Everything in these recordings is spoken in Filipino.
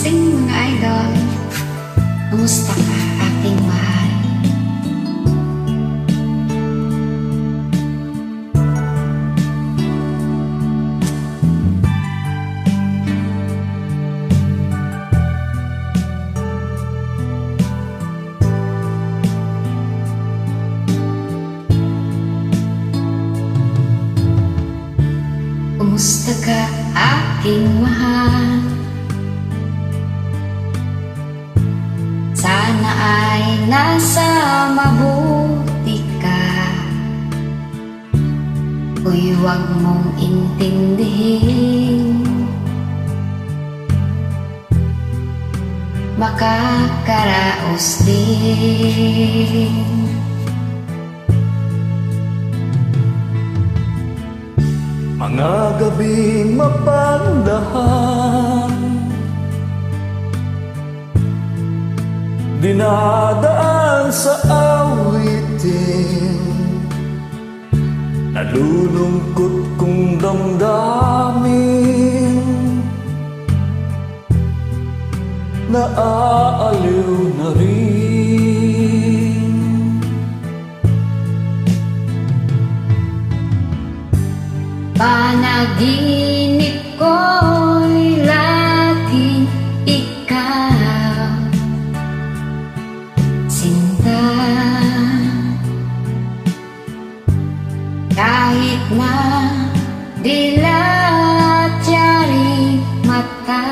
blessing mga idol. Kumusta ka aking mahal? Kumusta ka aking mahal? Sana ay nasa mabuti ka. Uy, huwag mong intindihin, makakaraos din. Mga gabing mapandahan, dinadaan sa awitin, nalulungkot kong damdamin, naaaliw na rin. Panaginip ko'y laging ikaw, sinta. Kahit na dilat yaring mata,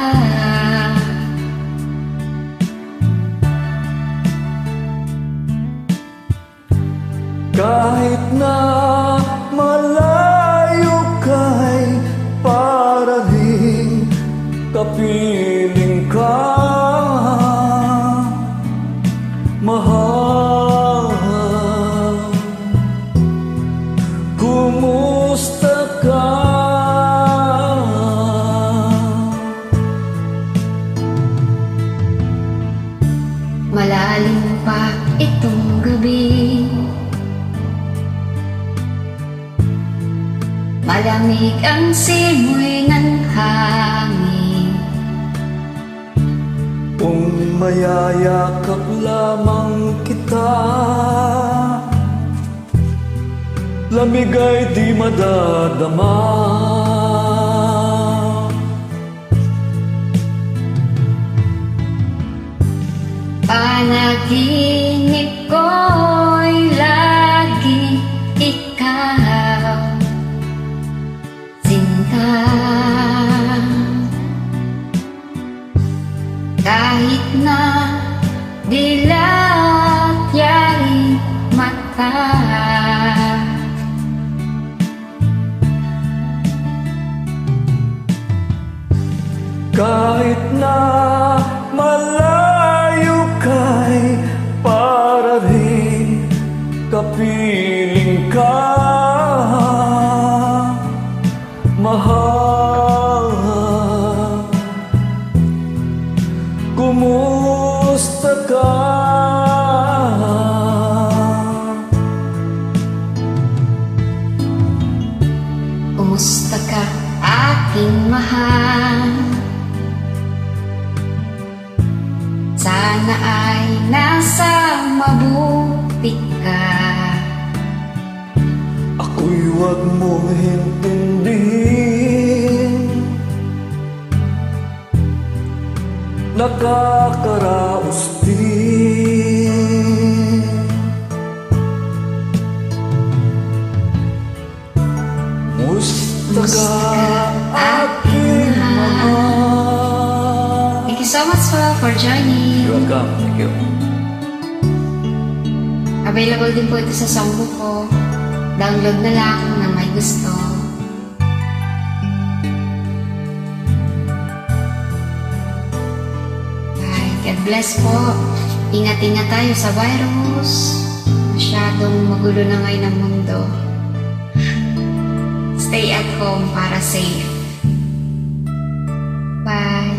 kahit na malayo kay para rin kapiling ka, mahal. Kumusta ka? malalim pa itong gabi, malamig ang simoy ng hangin. Kung mayayakap lamang kita, lamig ay di madadama. Panaginip ko'y laging ikaw, sinta. Kahit na dilat yaring mata, Kahit na malayo kay para rin kapiling ka, mahal. Kumusta ka? kumusta ka aking mahal? Sana ay nasa mabuti ka. Ako'y huwag mong intindihin, nakakaraos din. Musta ka aking mahal? Thank you so much for joining. You're welcome. Thank you. Available din po ito sa songbook ko. Download na lang kung may gusto. Bye. God bless po. Ingat-ingat tayo sa virus. Masyadong magulo na ngayon ang mundo. Stay at home para safe. Bye.